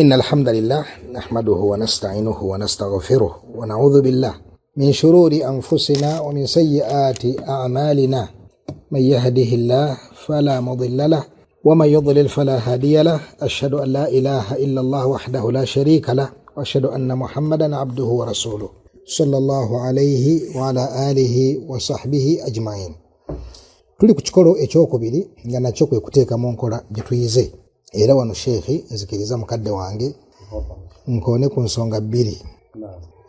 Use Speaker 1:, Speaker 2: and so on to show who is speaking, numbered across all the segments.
Speaker 1: إن الحمد لله نحمده ونستعينه ونستغفره ونعوذ بالله من شرور أنفسنا ومن سيئات أعمالنا. من يهده الله فلا مضل له ومن يضلل فلا هادي له. أشهد أن لا إله إلا الله وحده لا شريك له وأشهد أن محمدا عبده ورسوله صلى الله عليه وعلى آله وصحبه أجمعين. Tuli ku kikolo ekyokubiri nga nakyo kwe kuteeka mu nkola gye tuyize. Era wano Sheikh nzikiriza mukadde wange nkone ku nsonga bbiri.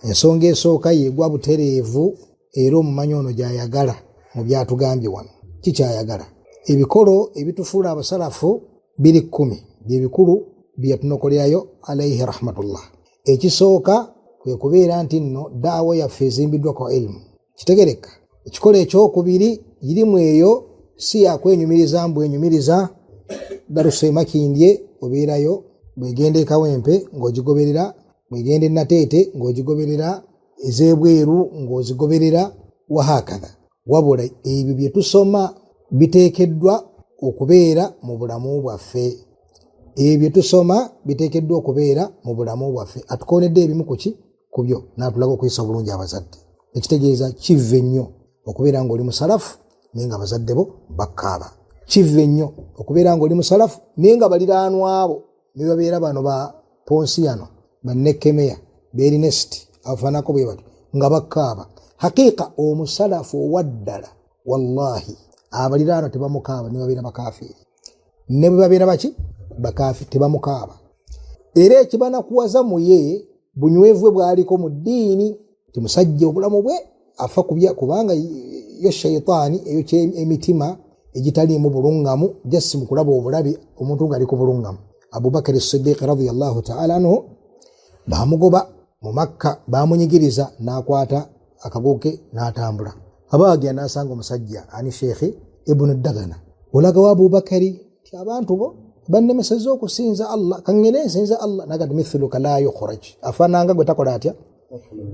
Speaker 1: Ensonga esooka yegwa butereevu era omumanyi ono gy'ayagala mu byatugambye wano. Kikyayagala ebikolo ebitufuula abasalafu 210 byebikulu byatunokolerayo alayhi rahmatullah. Ekisooka kwe kubeera nti nno daawa yaffe ezimbiddwa kwa ilmu. Kitegereka ekikolo ekyokubiri yirimu eyo si yakwenyumiriza mbwenyumiriza daruse makindye obeerayo bwegenda ekawempe ng'ogigoberera, bwegenda nateete ng'ogigoberera, ez'ebweru ng'ozigoberera wahakadha. Wabula ebyo bye tusoma biteekeddwa okubeera mu bulamu bwaffe. Ebyo tusoma biteekeddwa okubeera mu bulamu bwaffe. Atukoonedde ebimu ku byo n'atulaga okuyisa obulungi abazadde. Ekitegeeza kive nnyo okubeera ng'oli musalafu naye nga abazadde bo bakkaaba. Kive nnyo okubeera ng'oli musalafu naye nga baliraanwa abo ne babeera bano ba Ponsiano, ba Nekemeya, ba Ernest afaanako bwe batyo nga bakkaaba. Haqiiqa omusalafu owaddala wallahi abaliraanwa tebamukaaba ne babeera bakaafiiri. Ne bwe babeera baki bakaafi tebamukaaba. Era ekibanakuwaza mu ye bunywevu bwaliko mu ddiini ti musajja obulamu bwe afa kubanga yo shayitaani eyo emitima egitaliimu bulungamu jassi mu kulaba obulabi omuntu ng'ali ku bulungamu. Abubakar as-Siddiq radiyallahu ta'ala anhu baamugoba mu Makka, baamunyigiriza n'akwata akago ke n'atambula. Abaagya n'asanga omusajja ani Sheikh Ibn Dagana. Olaga wa Abubakari ti abantu bo bannemesezza okusinza Allah, kangene nsinza Allah nagati mithluka la yukhraj. Afaananga gwe takola atya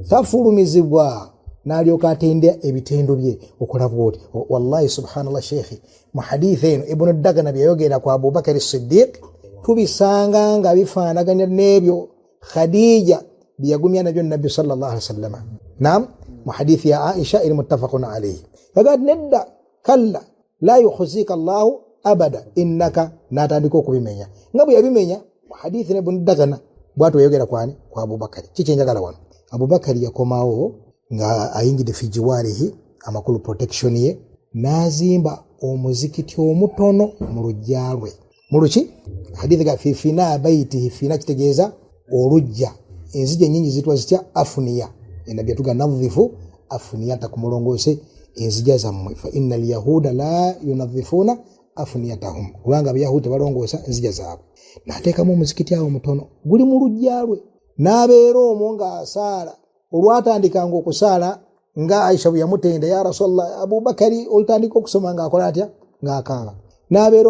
Speaker 1: tafulumizibwa n'alyoka atendya ebitendo bye okulaba oti. Wallahi subhanallah Sheikh mu hadith eno Ibn Dagana byayogera ku Abubakar as-Siddiq tubisanga nga bifaanaganya n'ebyo Khadija byagumya nabyo Nabbi sallallahu alaihi wasallam. Naam, mu hadith ya Aisha iri muttafaqun alayhi. Yagad nedda kalla la yukhzika Allah abada innaka natandika okubimenya nga bwe yabimenya mu hadith ne Ibn Dagana bwatu yayogera kwani kwa Abubakar. Kiki njagala wano Abubakar yakomawo nga ayingide fijiwarihi amakulu protection ye nazimba omuzikiti omutono mu lujjalwe. Muluki hadithi ga fina baitihi fina kitegeeza olujja. Enzije nyingi zitwa zitya afuniya. Enabbi atuga nadhifu afuniyata kumulongose enzija zammwe fa innal yahuda la yunadhifuna afuniyatahum. Kubanga abayahudi balongoosa enzija zaabwe. Nateekamu omuzikiti awo mutono guli mu lujjalwe n'abeera omwo ng'asaala. Olwatandikanga okusaala nga Aisha bwe yamutenda ya Rasulullah Abubakari olutandika okusoma ng'akola atya ng'akaaba. N'abeera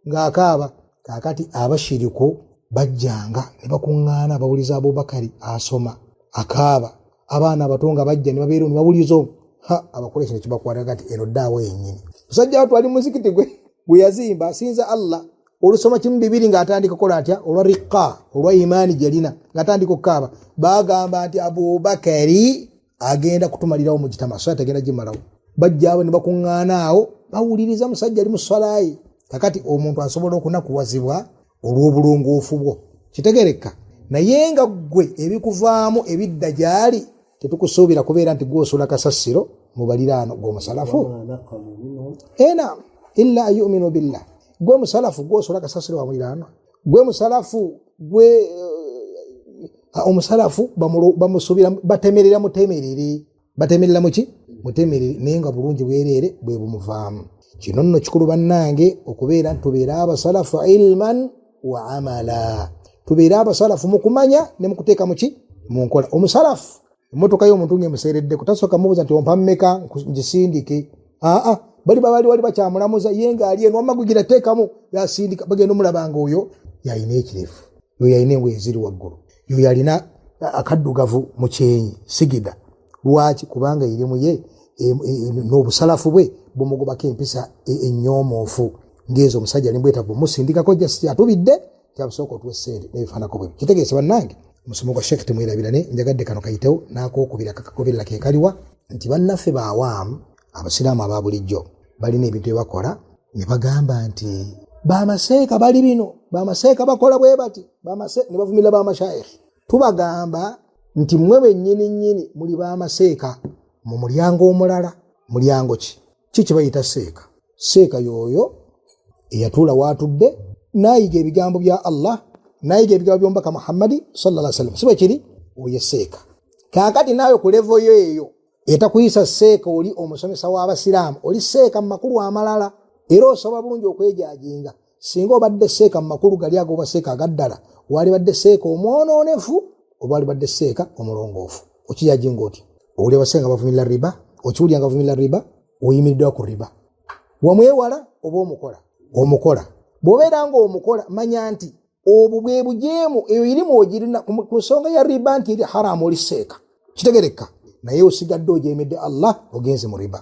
Speaker 1: ng'akaaba. Kaakati abashiriku bajjanga ne bakuŋŋaana bawuliza Abubakari asoma akaaba. Abaana abato nga bajja ne babeera ne bawuliza abakolesha ne kibakwata kati eno ddaawo yennyini. Musajja watu ali muzikiti gwe yazimba asinza Allah olusoma kimu bibiri ng'atandika kola atya olwa riqa olwa imaani gyalina ng'atandika okukaaba. Bagamba nti Abubakari agenda kutumalirawo mu gitama so atagenda gimalawo. Bajja abo ne bakuŋŋaana awo bawuliriza musajja ali mu swalayi. Kakati omuntu asobola okunakuwazibwa olw'obulongoofu bwo. Kitegereka naye nga ggwe ebikuvaamu ebidda gyali tetukusuubira kubeera nti gw'osula kasasiro mu baliraano gw'omusalafu. Ena illa yu'minu billah. Gwe musalafu gw'osula kasasiro wa muliraano. Gwe musalafu omusalafu bamusuubira batemerera mutemerere. Batemerera muki mutemerere naye nga bulungi bwereere bwe bumuvaamu. Kino nno kikulu bannange okubeera tubeera abasalafu ilman wa amala. Tubeera abasalafu mu kumanya ne mu kuteeka muki mu nkola. Omusalafu emmotoka y'omuntu ng'emuseeredde kutasooka mubuuza nti ompa mmeka ngisindike. Bali wali bakyamulamuza ye ng'ali eno wamma gugira teekamu yasindika bagenda omulabanga oyo yalina ekirefu, oyo yalina engoye eziri waggulu, oyo yalina akaddugavu mu kyenyi sigida. Lwaki? Kubanga irimu ye n'obusalafu bwe bumugobako empisa ennyomoofu ng'ezo omusajja ne bwetaavu musindikako jasi atubidde kyabusooka otuwe ssente n'ebifaanako bwe kitegeeza bannange omusomo gwa Sheikh temwerabirane njagadde kano kayitewo n'akookubira kakagoberera ke kaliwa nti bannaffe baawaamu abasiraamu aba bulijjo balina ebintu bye bakola ne bagamba nti bamaseeka bali bino bamaseeka bakola bwe bati ne bavumirira bamashayikhi tubagamba nti mmwe bennyini muli bamaseeka mu mulyango omulala mulyango ki kibayita seeka seeka yoyo eyatuula waatudde nayiga ebigambo bya Allah nayiga ebigambo by'omubaka Muhammadi sallallahu alaihi wasallam sibe kiri oye seeka kaakati naawe ku levo yo eyo etakuyisa seeka oli omusomesa w'abasiraamu oli seeka mu makulu amalala era osobola bulungi okwejajinga singa obadde seeka mu makulu gali ago oba seeka agaddala wali badde seeka omwonoonefu oba wali badde seeka omulongoofu okijajinga oti oli abasenga bavumirira riba okiwulya nga bavumirira riba oyimiriddwa ku riba wamwewala oba omukola bw'obeera nga omukola manya nti obwo bwe bujeemu eyo irimu ogirina ku nsonga ya riba nti eri haramu oli seeka kitegereka naye osigadde ojeemedde Allah ogenze mu riba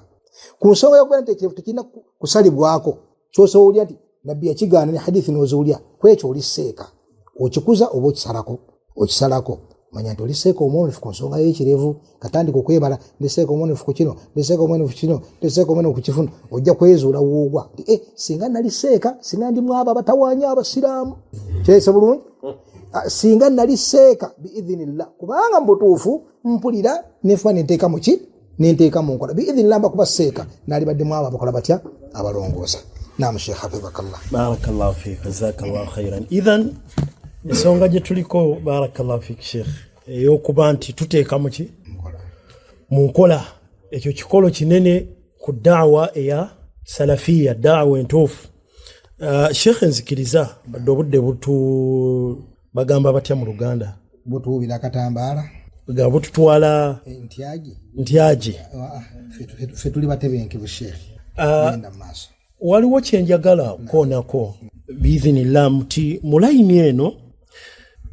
Speaker 1: ku nsonga y'okubeera nti ekirevu tekirina kusalibwako kyosobola olya nti nabbi yakigaana ne hadithi n'oziwulya kwekyo oli seeka okikuza oba okisalako manya nti oli seeka omwonefu ku nsonga y'ekirevu katandika okwebala ndeseeka omwonefu ku kino ndeseeka omwonefu kino ndeseeka omwonefu ku kifunu ojja kwezuula woogwa nti singa nali seeka singa ndi mwabo abatawaanya abasiraamu kirese bulungi singa nali seeka biidhinillah kubanga mbutuufu mpulira nefa nenteeka muki nenteeka mu nkola biidhinillah mbakuba seeka nali badde mwabo abakola batya abalongoosa naam Sheikh hafizakallah
Speaker 2: barakallahu fik jazakallahu khairan idhan ensonga gye tuliko barakallahu fik Sheikh ey'okuba nti tuteeka muki mu nkola ekyo kikolo kinene ku daawa eya salafiya daawa entuufu Sheikh nzikiriza badde obudde bagamba batya mu Luganda
Speaker 1: butuubira akatambaala
Speaker 2: ga bututwala ntyagi
Speaker 1: ffe tuli batebenkevu Sheikh genda maaso
Speaker 2: waliwo kyenjagala koonako biidhinillah nti mu layini eno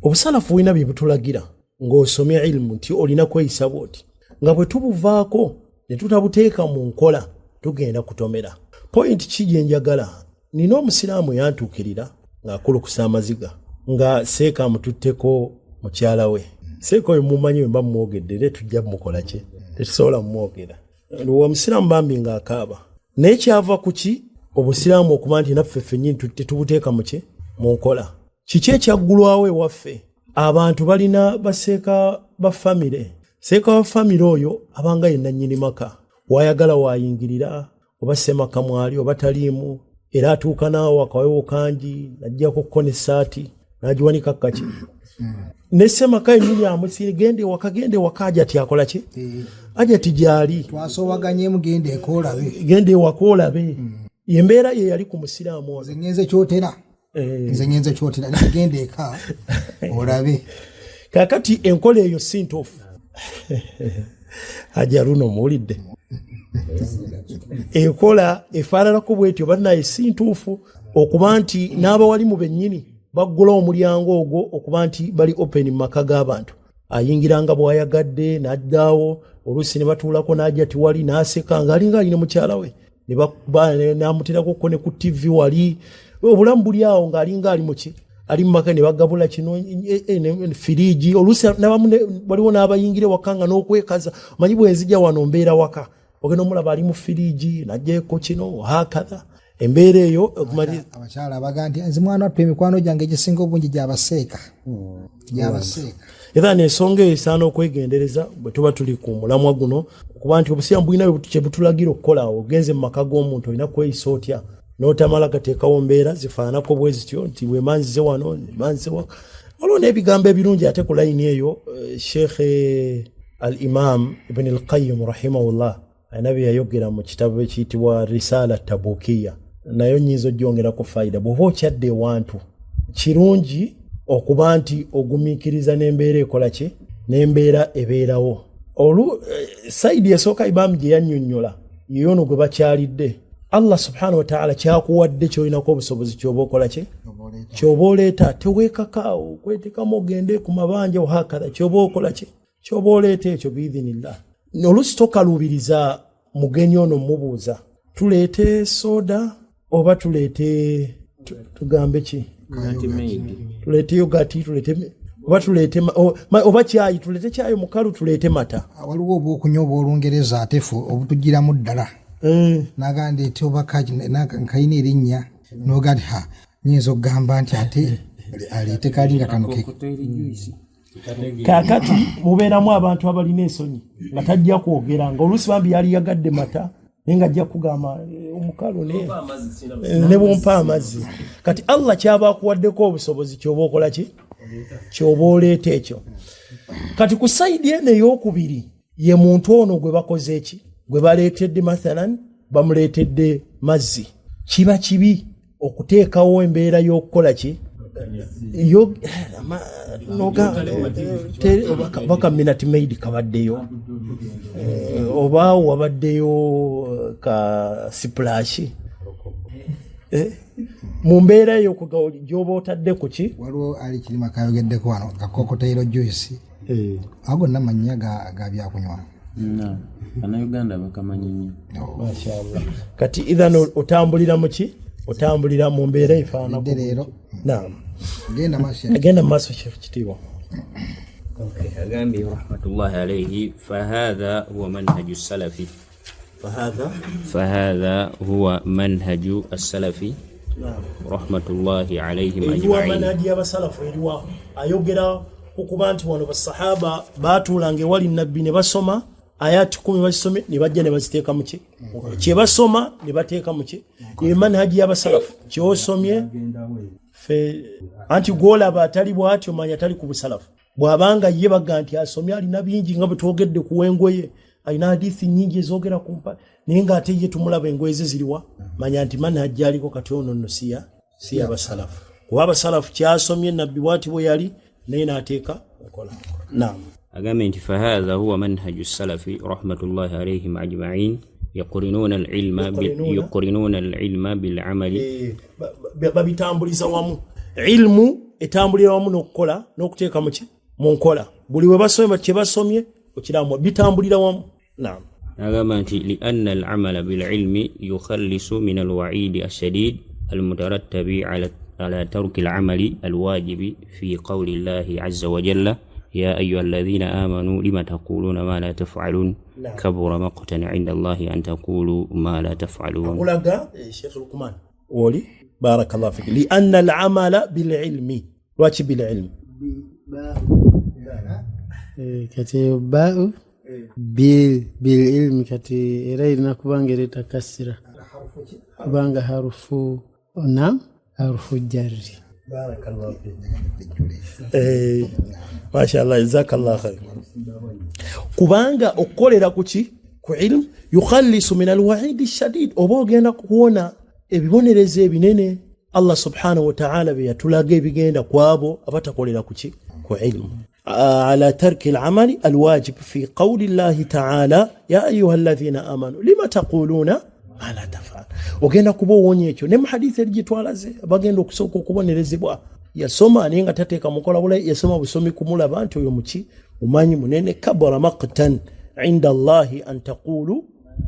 Speaker 2: obusalafu bulina bye butulagira ng'osomya ilmu nti olina kweyisa bwoti nga bwe tubuvaako ne tutabuteeka mu nkola tugenda kutomera point ki gye njagala nina omusiraamu yantuukirira ng'akulukusa amaziga nga seeka amututteko mukyala we seeka oyo mumanyi we mba mumwogedde era tujja mukola ki tetusobola mumwogera omusiraamu bambi ng'akaaba naye kyava ku ki obusiraamu okuba nti naffe ffennyini tetubuteeka muki mu nkola kiki ekyaggulwawo ewaffe abantu balina baseeka ba famire seeka wa famire oyo abanga yenna nnyini maka wayagala wayingirira oba semaka mwali oba taliimu era atuuka naawe akawewo kangi najjako kko n'essaati n'agiwanika kaki ne semaka yennyini amusiri gende waka aja tyakola ki aja tigyali
Speaker 1: twasoowaganyemu
Speaker 2: gende ewaka olabe yembeera ye yali ku musiraamu ono
Speaker 1: nze ngenze kyotera nigende eka olabe
Speaker 2: kakati enkola eyo sintuufu aja luno muwulidde enkola efaananako bwetyo bannaye sintuufu okuba nti n'abawalimu bennyini baggula omulyango ogwo okuba nti bali open mu maka g'abantu ayingiranga bw'ayagadde n'addaawo oluusi ne batuulako n'ajja tiwali n'aseka ng'alinga alina mukyala we n'amuterakokko ne ku TV wali obulamu buli awo ng'alinga ali muki ali mu maka ne bagabula kino firiji oluusi waliwo n'abayingire waka nga n'okwekaza manyi bwenzija wano mbeera waka ogenda omulaba ali mu firiji najjeko kino hakatha embeera eyo
Speaker 1: abakyala abaga nti nze mwana wattu emikwano gyange egisinga obungi gyabaseeka
Speaker 2: era n'ensonga eyo esaana okwegendereza bwe tuba tuli ku mulamwa guno okuba nti obusiraamu bulina kye butulagira okukola ogenze mu maka g'omuntu olina kweyisa otya n'otamala gateekawo mbeera zifaananako bwe zityo nti wemanzize wano manzize waka waliwo n'ebigambo ebirungi ate ku layini eyo Sheikh al-Imam Ibn al-Qayyim rahimahullah alina bye yayogera mu kitabo ekiyitibwa Risala Tabukiya nayo nnyinza ogyongerako fayida bw'oba okyadde ewantu kirungi okuba nti ogumiikiriza n'embeera ekola ki n'embeera ebeerawo sayidi esooka Imam gye yannyonnyola yeyono gwe bakyalidde Allah subhanahu wa ta'ala kyakuwadde kyolinako obusobozi kyoba okola ki kyoba oleeta teweekakaawo kweteekamu ogende ku mabanja wahakatha kyoba okola ki kyoba oleeta ekyo biidhinillah oluusi tokaluubiriza mugenyi ono mubuuza tuleete soda oba tuleete tugambe ki tulete yogati tulete oba tulete oba kyayi tulete kyayi mukalu tulete mata.
Speaker 1: Waliwo obwokunywa obw'Olungereza ate ffe obutugiramu ddala. Nagamba eti oba nkayina erinnya noga nti nyinza okugamba nti ate aleete kalinga kano ke.
Speaker 2: Kaakati mubeeramu abantu abalina ensonyi nga tajja kwogera ng'oluusi bambi yali yagadde mata naye nga ajja kugamba omukalu ne bwompa amazzi. Kati Allah kyaba akuwaddeko obusobozi kyoba okola ki? Kyoba oleeta ekyo. Kati ku sayidi eno ey'okubiri ye muntu ono gwe bakoze eki? Gwe baleetedde mathalan bamuleetedde mazzi. Kiba kibi okuteekawo embeera y'okukola ki? Baka minute maid kabaddeyo oba wabaddeyo ka splash mu mbeera eyo gyoba otadde ku ki?
Speaker 1: Waliwo ali kirima kayogeddeko wano kakokotero juice ago namanya ga byakunywa.
Speaker 3: Bannayuganda bakamanyi nnyo.
Speaker 2: Mashallah. Kati idhan otambulira mu ki? Otambulira mu mbeera efaanako
Speaker 1: leero.
Speaker 2: Naam.
Speaker 1: Agenda
Speaker 2: maaso kitiibwa.
Speaker 3: أغاني رحمة الله عليه فهذا هو منهج السلف. فهذا هو منهج السلف رحمة الله عليهم أجمعين.
Speaker 2: هو منهج السلف إلوا أيوجرا hukubanti wano basahaba batulange wali nabbi ne basoma ayati 10 basome ne bajja ne baziteeka mu ki kye basoma ne bateeka mu ki manhaji y'abasalafu kyosomye fe anti gola batali bwatyo manya tali ku busalafu bwabanga ye baganti asomye alina bingi nga betwogedde ku wengoye alina hadithi nyingi ezogera kumpa naye nga ate ye tumulaba engoye ziriwa manya nti manhaji aliko kati ono nno si abasalafu kuba abasalafu kyasomye nabbi bwati bwe yali نينا تيكا نعم
Speaker 3: أقامنت فهذا هو منهج السلف رحمة الله عليهم أجمعين يقرنون العلم بالعمل
Speaker 2: babitambuliza wamu ilmu etambulira wamu n'okukola n'okuteeka mu ki mu nkola buli we basomye kye basomye okiramu bitambulira wamu naam
Speaker 3: أقامنت لأن العمل بالعلم يخلص من الوعيد الشديد المترتب على ترك العمل الواجب في قول الله عز وجل يا أيها الذين آمنوا لما تقولون ما لا تفعلون كبر مقتا عند الله أن تقولوا ما لا تفعلون.
Speaker 2: أقول لك الشيخ لقمان ولي بارك الله فيك لأن العمل بالعلم واتش بالعلم
Speaker 4: كتب باء بالعلم كتي رأينا كبانجر تكسر كبانج حرف نعم حرف جر.
Speaker 2: بارك الله فيك. ما شاء الله جزاك الله خير. كبانجا أقولنا كشي كعلم يخلص من الوعيد الشديد أبوغنا كونا ebiboneleze binene Allah subhanahu wa ta'ala biyatulage bigenda kwabo abatakolera kuki ku ilmu ala tarki al-amali al-wajib fi qawli Allah ta'ala ya ayyuhalladhina amanu lima taquluna ma la taf'al ogenda kubo wonye ekyo ne muhadith elijitwalaze bagenda okusooka okubonelezebwa yasoma nenga tateeka mukola bula yasoma busomi kumulaba nti oyo muki umanyi munene kabara maqtan inda Allah an taqulu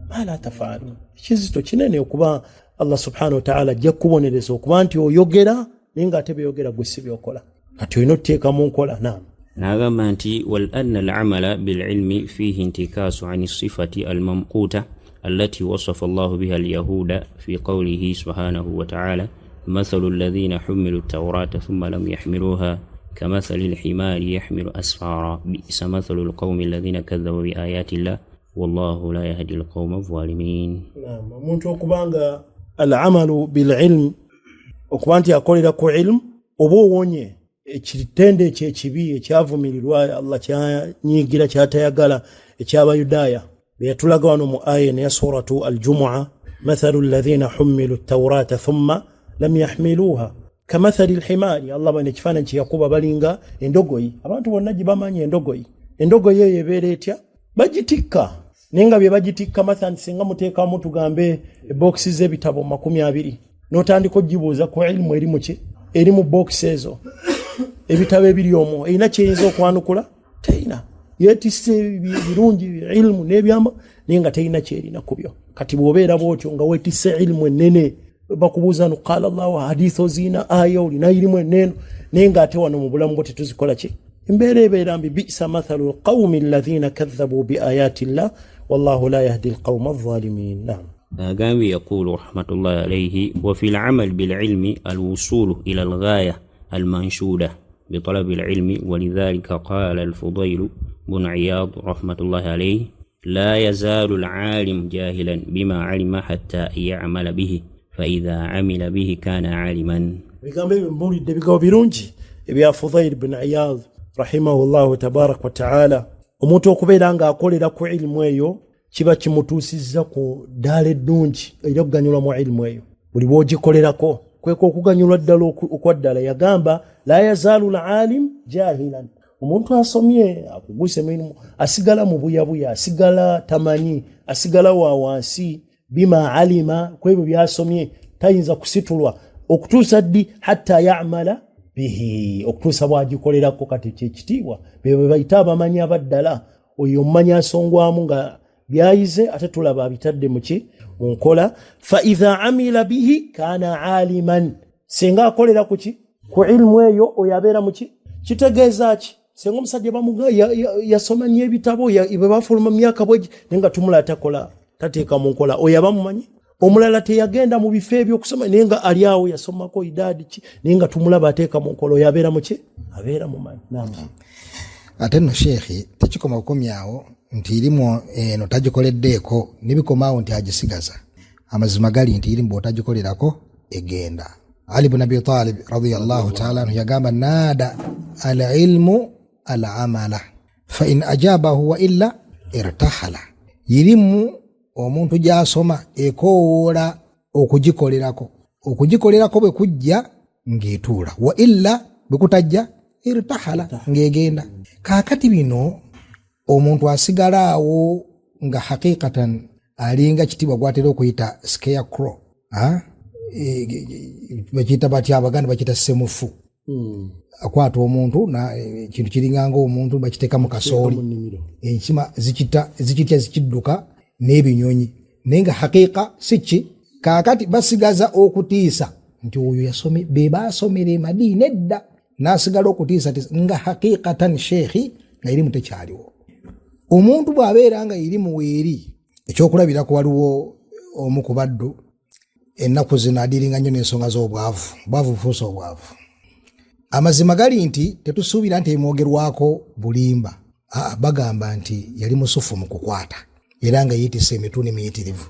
Speaker 2: ma la taf'al kizito kinene okuba Allah subhanahu wa ta'ala jakuboneleza okuba nti oyogera nenga atebe yogera gwesi byokola ati oyino teeka mu nkola naam
Speaker 3: نعم والأن العمل بالعلم فيه انتكاس عن الصفة الممقوتة التي وصف الله بها اليهود في قوله سبحانه وتعالى مثل الذين حملوا التوراة ثم لم يحملوها كمثل الحمار يحمل أسفارا بئس مثل القوم الذين كذبوا بآيات الله والله لا يهدي القوم الظالمين.
Speaker 2: نعم muntu okubanga al-amalu bil-ilm okubanti akolera ku ilm oba wonye ekitende ekibi ekyavumirirwa Allah kyanyigira kyatayagala ekyabayudaaya beyatulaga wano mu aya ya suratu al-jumu'a mathalu alladhina humilu at-taurata thumma lam yahmiluha kamathali al-himari Allah bane kifana kiyakuba balinga endogoyi abantu bonna gibamanye endogoyi ebeera etya bagitikka nenga bye bagitikka mathalan singa muteeka mu tugambe boxes z'ebitabo 20 n'otandika ogibuuza ku ilmu eri mu box ezo ebitabo ebiri omwo erina kyeyinza okwanukula teina yeetisse birungi ilmu n'ebyamba naye nga terina kyerina ku byo kati bw'obeera bw'otyo nga weetisse ilmu ennene bakubuuza no qala Allah wa hadithu zina aya olina irimu eneno naye ng'ate wano mu bulamu bwo tetuzikola ki embeera ebeera mbi bi'sa mathalu alqawmi alladhina kadhabu biayati llah wallahu la yahdi alqawma adh-dhalimin. Naam.
Speaker 3: قام يقول رحمة الله عليه وفي العمل بالعلم الوصول إلى الغاية المنشودة بطلب العلم ولذلك قال الفضيل بن عياض رحمة الله عليه لا يزال العالم جاهلا بما علم حتى يعمل به فإذا عمل به كان عالما.
Speaker 2: bigambo birungi ebya Fudayl bin Iyad rahimahullahu tabarak wa ta'ala. Omuntu okubeera nga akolera ku ilmu eyo kiba kimutuusizza ku ddaala eddungi era okuganyulwa mu ilmu eyo buli bw'ogikolerako kweko okuganyulwa ddala okwaddala. Yagamba la yazaalu al-alim jahilan, omuntu asomye akuguse mirimu asigala mu buyabuya, asigala tamanyi, asigala wa wansi bima alima, kwebyo byasomye tayinza kusitulwa okutuusa ddi hatta ya'mala bihi, okutuusa bw'agikolerako. Kati kyekitiibwa bwe bayita abamanyi abaddala, oyo omumanyi asongwamu nga byayize ate tulaba abitadde muki munkola. Fa idha amila bihi kana aliman, senga akolera kuki ku ilmu eyo oyo abeera muki kitegeeza ki senga omusajja bamuga yasoma nnyo ebitabo bwe bafuluma myaka bweji nenga tumula atakola tateeka mu nkola oyo abamumanyi. Omulala teyagenda mu bifo ebyokusoma naye nga ali awo yasomako idadi ki naye nga tumulaba ateeka mu nkola oyo abeera muki abeera mumanyi.
Speaker 1: Ate no shekhi tekikoma kukomyawo nti irimu eno tagikoleddeeko nibikomawo nti agisigaza. Amazima gali nti irimu bw'otagikolerako egenda. Ali ibn Abi Talib radiyallahu ta'ala anhu yagamba nada al-ilmu al-amala fa in ajabahu wa illa irtahala. Irimu omuntu gy'asoma ekoola okugikolerako bwe kujja ng'etuula, wa illa bwe kutajja irtahala ng'egenda. Kaakati bino omuntu asigala nga haqiqatan alinga kitibwa gwatera okuyita scarecrow, bakiyita batya Abaganda bakiyita semufu. Akwata omuntu na kintu kiringanga omuntu bakiteeka mu kasooli enkima zikitya zikidduka n'ebinyonyi naye nga haqiqa siki. Kaakati basigaza okutiisa nti oyo yasome be baasomera Madina edda n'asigala okutiisa nga haqiqatan shekhi nga irimu tekyaliwo. Omuntu bw'abeera nga irimu weeri, ekyokulabirako waliwo omu ku baddu ennaku zino adiringa nnyo n'ensonga z'obwavu, bwavu bufuusa obwavu. Amazima gali nti tetusuubira nti emwogerwako bulimba, bagamba nti yali musufu mu kukwata era nga yeetisse emituni miyitirivu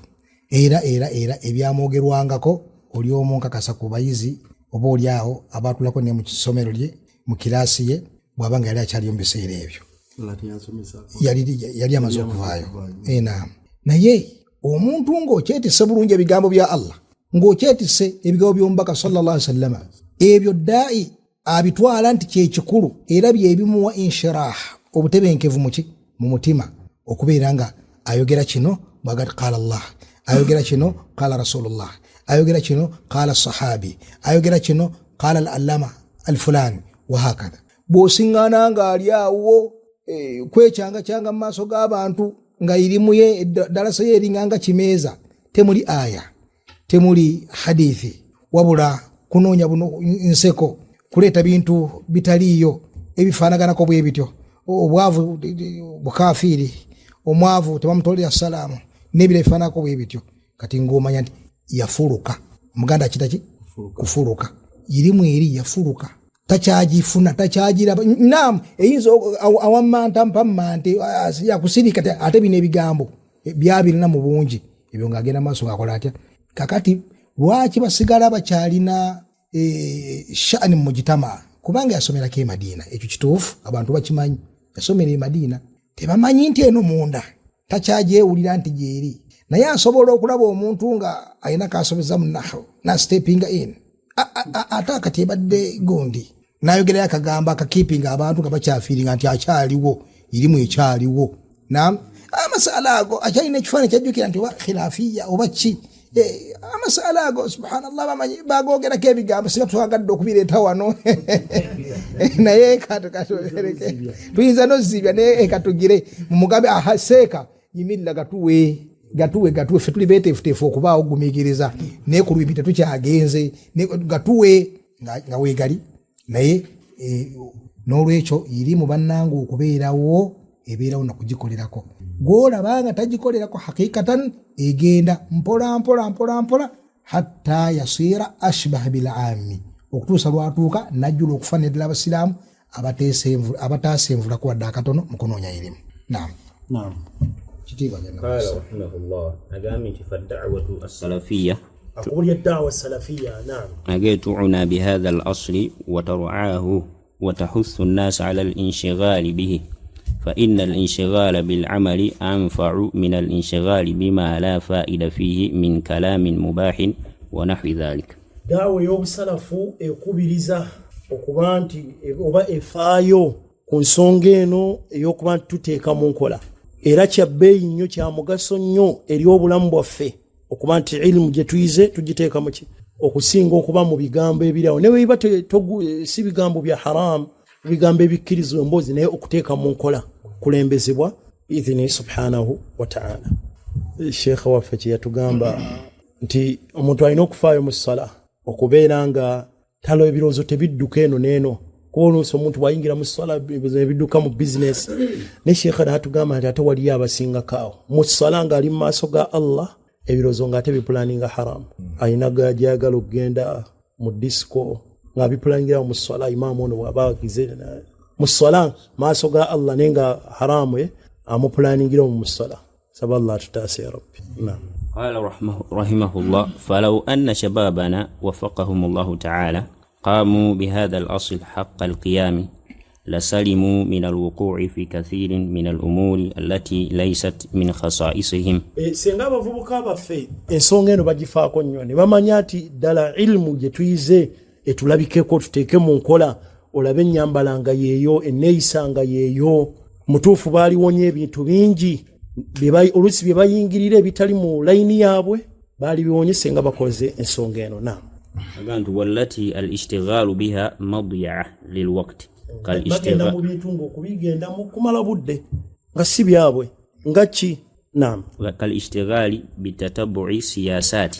Speaker 1: era ebyamwogerwangako oli omu nkakasa ku bayizi oba oli awo abaatulako ne mu kisomero lye mu kiraasi ye bw'aba nga yali akyali mu biseera ebyo yali amaze okuvaayo. Naye omuntu ng'okyetisse bulungi ebigambo bya Allah, ng'okyetisse ebigambo by'omubaka sallallahu alaihi wasallam, ebyo ddaayi abitwala nti kyekikulu era byebimuwa inshirah, obutebenkevu mu mutima, okubeera nga ayogera kino bwagati qala Allah, ayogera kino qala Rasulullah, ayogera kino qala sahabi, ayogera kino qala al-allama al-fulani wahakadha. Bw'osiŋŋaana nga ali awo kwekyanga mu maaso g'abantu nga irimu ye darasa ye eringanga kimeeza, temuli aya, temuli hadithi, wabula kunoonya buno nseko, kuleeta bintu bitaliiyo ebifaanaganako bwe bityo, obwavu bukafiri, omwavu tebamutolera salaamu n'ebira bifaanako bwe bityo. Kati ng'omanya nti yafuluka. Omuganda akitaki kufuluka. Irimu eri yafuluka, takyagifuna takyagiraba. Naam, eyinza awammanta mpammante yakusirika ate bino ebigambo byabirina mu bungi ebyo ng'agenda maaso ng'akola atya. Kakati lwaki basigala bakyalina sha'ani mu mujitama? Kubanga yasomerako e Madina. Ekyo kituufu, abantu bakimanyi. Yasomera e Madina, tebamanyi nti eno munda takyagyewulira nti gyeri. Naye asobola okulaba omuntu nga alina kasomeza mu nahwu na stepping in ate akati ebadde gundi n'ayogerayo akagamba akakiipinga abantu nga bakyafiiringa nti akyaliwo, irimu ekyaliwo. Naam, amasala ago akyalina ekifaananyi kyajjukira nti oba khilaafiya oba ki. Amasala ago subhanallah bamanyi bagogerako ebigambo singa twagadde okubireeta wano naye katugereke tuyinza nozibya naye katugire mumugambe ahaseeka yimirira gatuwe gatuwe ffe tuli beeteefuteefu okubaawo gumiikiriza naye ku lwimbi tetukyagenze gatuwe nga weegali naye n'olwekyo iri mu bannange okubeerawo ebeerawo nakugikolerako gw'olaba nga tagikolerako hakikatan egenda mpola hatta yasira ashbaha bil aami okutuusa lwatuuka najjula okufaanira abasiraamu abataasenvulako wadde akatono mu kunoonya erimu. Naam.
Speaker 3: قال رحمه الله أقامت فالدعوة السلفية
Speaker 2: أقول الدعوة السلفية نعم
Speaker 3: أجيتعنا بهذا الأصل وترعاه وتحث الناس على الانشغال به فإن الانشغال بالعمل أنفع من الانشغال بما لا فائدة فيه من كلام مباح ونحو ذلك.
Speaker 2: دعوة يوم سلفو ekubiriza okuba nti oba efaayo ku nsonga eno ey'okuba nti tuteeka mu nkola era kya bbeeyi nnyo kya mugaso nnyo eri obulamu bwaffe okuba nti ilimu gye tuyize tugiteeka mu ki okusinga okuba mu bigambo ebirawo naye weba si bigambo bya haramu bigambo ebikkirizibwa emboozi naye okuteeka mu nkola kulembezebwa idhini subhanahu wa ta'ala. Sheekha waffe kye yatugamba nti omuntu alina okufaayo mu ssala okubeera nga talo ebirowoozo tebidduka eno n'eno kuba oluusi omuntu bwayingira mu ssala ebidduka mu bizinesi ne Sheekha n'atugamba nti ate waliyo abasingakaawo mu ssala ng'ali mu maaso ga Allah ebirowoozo ng'ate bipulaninga haramu alina gyayagala okugenda mu disco nga bipulaningira mu ssala imaamu ono bw'aba agize mu ssala maaso ga Allah naye nga haramu amupulaningira mu ssala saba Allah tutaase ya rabbi. Naam.
Speaker 3: قال رحمه الله فلو أن شبابنا وفقهم الله تعالى قاموا بهذا الأصل حق القيام لسلموا من الوقوع في كثير من الأمور التي ليست من خصائصهم.
Speaker 2: senga abavubuka baffe ensonga eno bagifaako nnyo ne bamanya nti ddala ilimu gye tuyize etulabikeko tuteeke mu nkola olabe ennyambalanga yeeyo enneeyisanga yeeyo mutuufu baaliwonya ebintu bingi oluusi bye bayingirira ebitali mu layini yaabwe baali biwonye senga bakoze ensonga eno. Naam.
Speaker 3: أقانت والتي الاشتغال بها مضيعة للوقت
Speaker 2: bagenda mu bintu ng'okubigenda mu kumala budde nga si byabwe nga ki. Naam.
Speaker 3: كالاشتغال بتتبع سياسات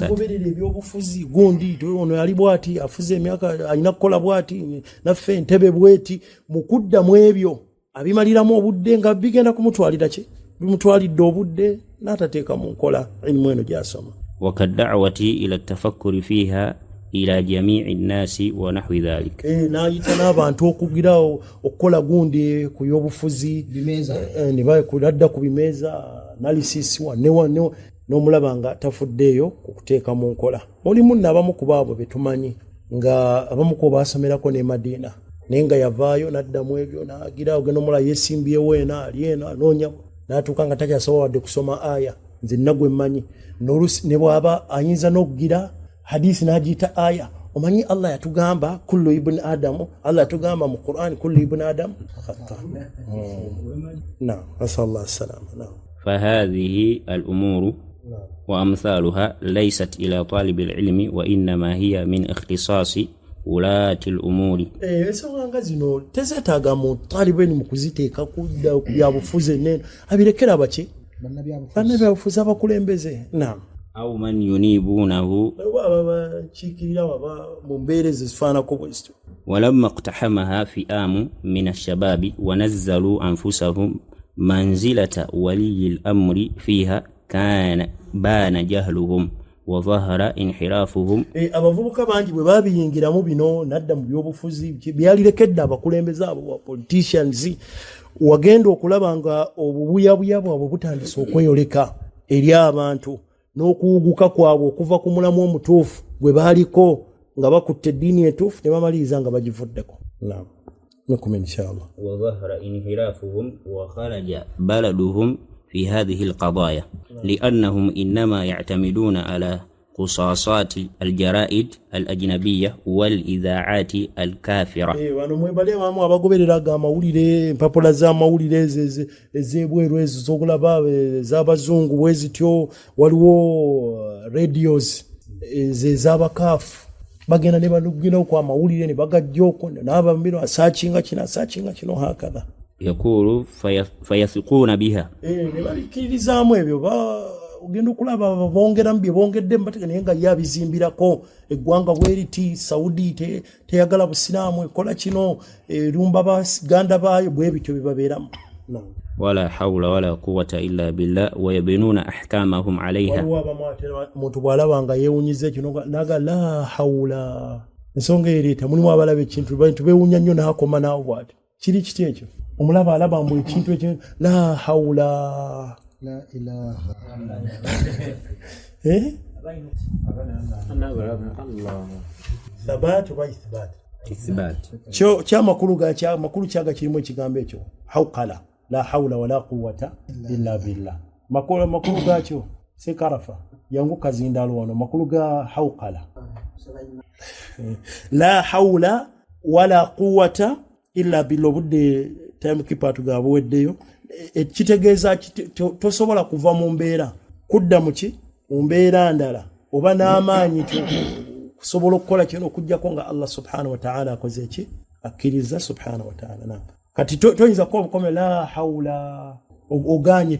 Speaker 2: nagoberera ebyobufuzi gundi ono yali bwati afuze emyaka alina kukola bwati naffe entebe bweti mu kuddamu ebyo abimaliramu obudde nga bigenda kumutwalira ki bimutwalidde obudde n'atateeka mu nkola ilimu eno gy'asoma.
Speaker 3: وكالدعوة إلى التفكر فيها إلى جميع الناس ونحو ذلك.
Speaker 2: n'ayita n'abantu okugirawo okukola gundi ku byobufuzi ne bakuladda ku bimeeza analysis wanne n'omulaba nga tafuddeeyo ku kuteeka mu nkola. Mulimu n'abamu ku baabo be tumanyi nga abamu ko baasomerako ne Madina naye nga yavaayo n'addamu ebyo n'agira ogenda omulala yeesimbyewo ena ali eno anoonya n'atuuka nga takyasobola wadde kusoma aya nze nagwe mmanyi n'oluusi ne bw'aba ayinza n'okugira hadisi n'agiyita aya omanyi Allah yatugamba kullu ibn adamu Allah yatugamba mu Qur'an kullu ibn adamu khata. Naam. Nasallallahu salama.
Speaker 3: فهذه الأمور وأمثالها ليست إلى طالب العلم وإنما هي من اختصاص ولاة الأمور.
Speaker 2: ensonga nga zino tezeetaaga mu talibu mu kuziteeka kudda byabufuzi neno abirekera baki bannabyabufuzi abakulembeze. Naam.
Speaker 3: أو من ينيبونه
Speaker 2: bakiikirira baba mu mbeera ezifaanako bwezityo.
Speaker 3: ولما اقتحمها فئام من الشباب ونزلوا أنفسهم منزلة ولي الأمر فيها كان بان جهلهم وظهر انحرافهم.
Speaker 2: abavubuka bangi bwe babiyingiramu bino nadda mu byobufuzi byalirekedde abakulembeze abo wa politicians wagenda okulaba nga obubuyabuya bwabwe butandise okweyoleka eri abantu n'okuwuguka kwabwe okuva ku mulamu omutuufu gwe baaliko nga bakutte eddiini entuufu ne bamaliriza nga bagivuddeko. Naam. نكمل إن شاء الله.
Speaker 3: وظهر انحرافهم وخرج بلدهم في هذه القضايا لأنهم إنما يعتمدون على قصاصات الجرائد الأجنبية والإذاعات الكافرة.
Speaker 2: wano mwebale wamu abagobereraga amawulire empapula z'amawulire ez'ebweru ezo z'okulaba z'abazungu bwezityo waliwo radios ez'abakaafu bagenda ne balugirawo ku amawulire ne bagajja okwo n'abambiro asaakinga kino hakadha.
Speaker 3: يقول فيثقون بها
Speaker 2: ne balikiririzaamu ebyo ogenda okulaba bongeramu bye bongeddemu bategeka naye nga ye abizimbirako eggwanga bweriti Saudi teyagala busiraamu ekola kino erumba baganda baayo bwe bityo bibabeeramu.
Speaker 3: ولا حول ولا قوة إلا بالله ويبنون أحكامهم عليها.
Speaker 2: Omuntu bw'alaba nga yeewunyiza ekyo naga la hawla ensonga ereeta mulimu abalaba ekintu bantu beewunya nnyo n'akoma naawe bw'ati kiri kiti ekyo omulaba alaba mbu ekintu ekyo la hawla la ilaha thabat wa ithbat makulu kyaga kirimu ekigambo ekyo hawqala la hawla wala quwwata illa billah makulu gakyo sekarafa yangu kazindalo wano makulu ga hawqala la hawla wala quwwata illa billah budde time kipatu ga bweddeyo ekitegeeza tosobola kuva mu mbeera kudda muki mu mbeera ndala oba n'amaanyi kusobola okukola kino okujjako nga Allah subhanahu wa ta'ala akoze ki akkiriza subhanahu wa ta'ala kati toyinza kuba obukome la hawla oganye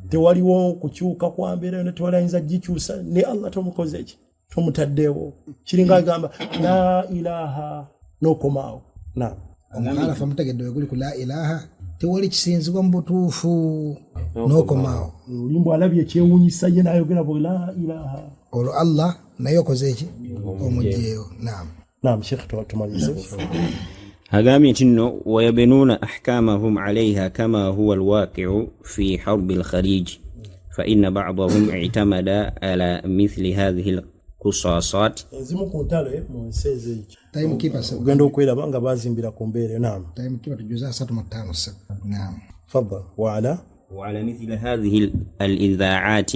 Speaker 2: tewaliwo kukyuka kwa mbeera yonna tewali ayinza gikyusa ne Allah tomukoze ki tomutaddewo kiringa agamba la ilaha nokomaawo
Speaker 1: omukhalafa mutegedde weguli ku la ilaha tewali kisinzibwa mu butuufu nokomaawo
Speaker 2: olimbu alabye ekyewunyisa ye n'ayogera bwe la ilaha
Speaker 1: olwo Allah naye okoze ki omugyeyo naam
Speaker 2: Sheikh tumalize
Speaker 3: هقامي تنو ويبنون أحكامهم عليها كما هو الواقع في حرب الخليج فإن بعضهم اعتمد على مثل هذه القصاصات.
Speaker 2: تفضل.
Speaker 3: وعلى مثل هذه الإذاعات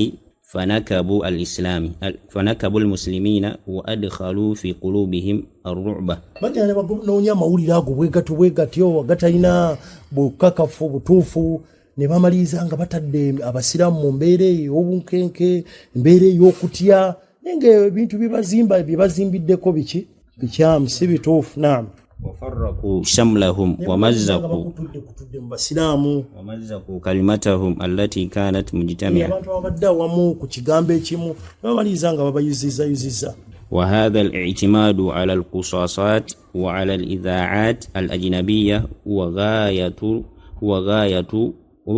Speaker 3: فنكبوا الإسلام فنكبوا المسلمين وأدخلوا في قلوبهم الرعب.
Speaker 2: Bajane bagononya mawulira ago bwegatyo wagatalina bukakafu butuufu ne bamaliza nga batadde abasiramu mu mbeere obunkenke mbeere y'okutya nenge ebintu bibazimbiddeko bikyamu si bituufu.
Speaker 3: وفرقوا شملهم ومزقوا كلمتهم التي كانت مجتمعة. وهذا الاعتماد على القصاصات وعلى الإذاعات الأجنبية هو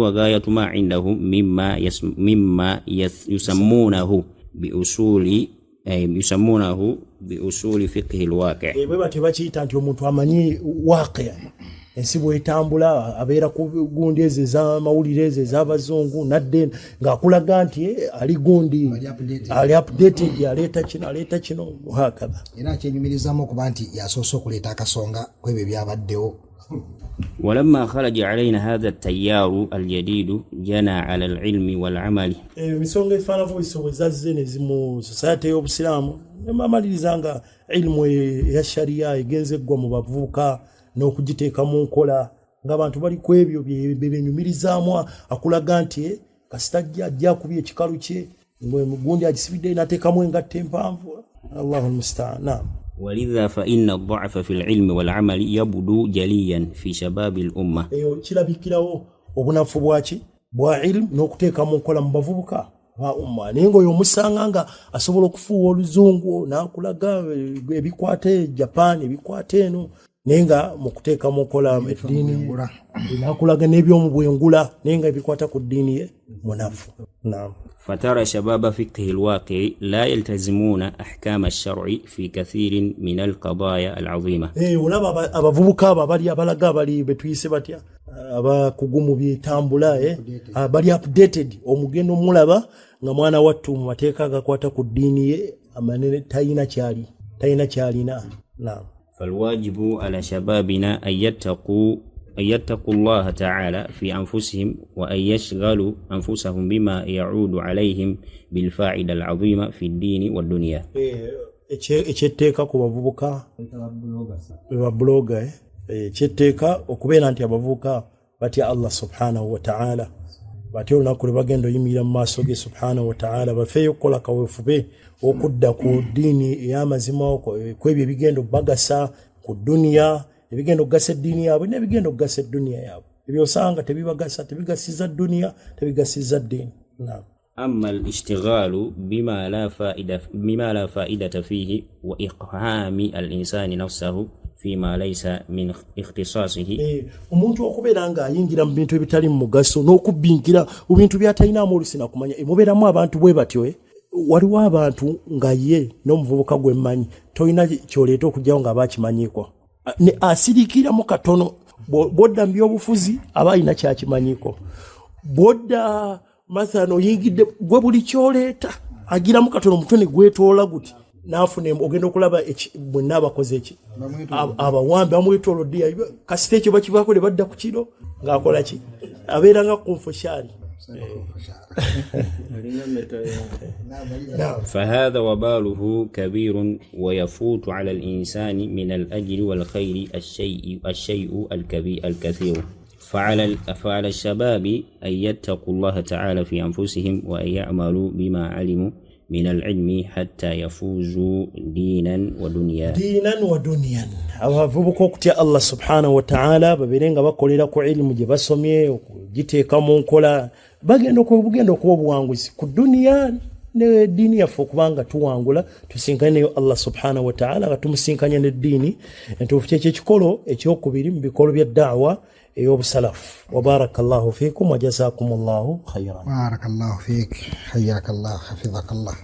Speaker 3: غاية ما عندهم مما يسمونه بأصول فقه الواقع.
Speaker 2: bwe tebakiyita nti omuntu amanyi waaqia ensi bwetambula abeera ku gundi ezo ez'amawulire ezo ez'abazungu nadde ng'akulaga nti ali gundi ali updated aleeta kino hakaba
Speaker 1: era akyenyumirizamu okuba nti yasoose okuleeta akasonga kwebyo byabaddewo.
Speaker 3: ولما خرج علينا هذا التيار الجديد جنى على العلم والعمل.
Speaker 2: emisonga efaanako bisobozazze ne zimu society y'obusiraamu nebamaliriza ilmu ya sharia egenze eggwa mu bavubuka n'okugiteeka mu nkola ng'abantu bali ku ebyo bebenyumirizaamu akulaga nti kasita ajja akubye ekikalu kye gundi agisibidde n'ateekamu engatta empanvu. Allahu almustaan.
Speaker 3: ولذا فإن الضعف في العلم والعمل يبدو جليا في شباب الأمة.
Speaker 2: kirabikirawo obunafu bwa ilmu n'okuteeka mu nkola mu bavubuka ba umma naye ng'oyo omusanga nga asobola okufuuwa oluzungu n'akulaga ebikwate Japan ebikwate eno naye nga mu kuteeka mu nkola eddiini n'akulaga n'ebyomubwengula naye nga ebikwata ku ddiini ye munafu.
Speaker 3: فترى شباب فقه الواقع لا يلتزمون أحكام الشرع في كثير من القضايا العظيمة.
Speaker 2: olaba abavubuka abo abalaga bali betuyise batya abakugumu byetambula bali updated omugendo mulaba nga mwana wattu mu mateeka agakwata ku ddiini ye amanene talina kyalina.
Speaker 3: فالواجب على شبابنا أن يتقوا الله تعالى في أنفسهم وأن يشغلوا أنفسهم بما يعود عليهم بالفائدة العظيمة في الدين والدنيا.
Speaker 2: ekyeteeka ku bavubuka babloga ekyeteeka okubeera nti abavubuka batya Allah subhanahu wa ta'ala batya olunaku lwe bagenda oyimirira mu maaso ge subhanahu wa ta'ala bafeeyo okukola kaweefube okudda ku ddiini ey'amazima kwebyo ebigenda bagasa ku duniya ebigenda okugasa eddiini yaabwe n'ebigenda okugasa eddunya yaabwe. Ebyo osanga tebibagasa, tebigasiza ddunya, tebigasiza ddiini.
Speaker 3: أما الاشتغال بما لا فائدة فيه وإقهام الإنسان نفسه فيما ليس من اختصاصه.
Speaker 2: Omuntu okubeera nga ayingira mu bintu ebitali mu mugaso n'okubbingira mu bintu by'atalinamu olusi na kumanya. Mubeeramu abantu bwe batyo. Waliwo abantu nga ye n'omuvubuka gwe mmanyi tolina kyoleeta okujjawo nga abakimanyiko. Asirikiramu katono. Bw'odda mu byobufuzi aba alina kyakimanyiko. Bw'odda mathano yingidde gwe buli kyoleeta agiramu katono omutwe ne gwetoola guti n'afuna ogenda okulaba bwenna abakoze eki abawambi bamwetoolodde kasita ekyo bakivaako ne badda ku kiro ng'akola ki abeera nga konfoshari.
Speaker 3: فهذا وباله كبير ويفوت على الإنسان من الأجر والخير الشيء الكثير. فعلى الشباب أن يتقوا الله تعالى في أنفسهم وأن يعملوا بما علموا من العلم حتى يفوزوا دينا ودنيا.
Speaker 2: abavubuka okutya Allah subhanahu wa ta'ala babeerenga bakolera ku ilmu gye basomye okugiteeka mu nkola bagenda okuba obuwanguzi ku duniya ne ddiini yaffe okubanga tuwangula tusinkanye neyo Allah subhanahu wa ta'ala nga tumusinkanya n'eddiini entuufu kyekyo ekikolo ekyokubiri mu bikolo bya da'wa ey'obusalafu. Wa barakallahu fiikum wa jazakumullahu khayran.
Speaker 1: Barakallahu fiik, hayyakallah, hafidhakallah.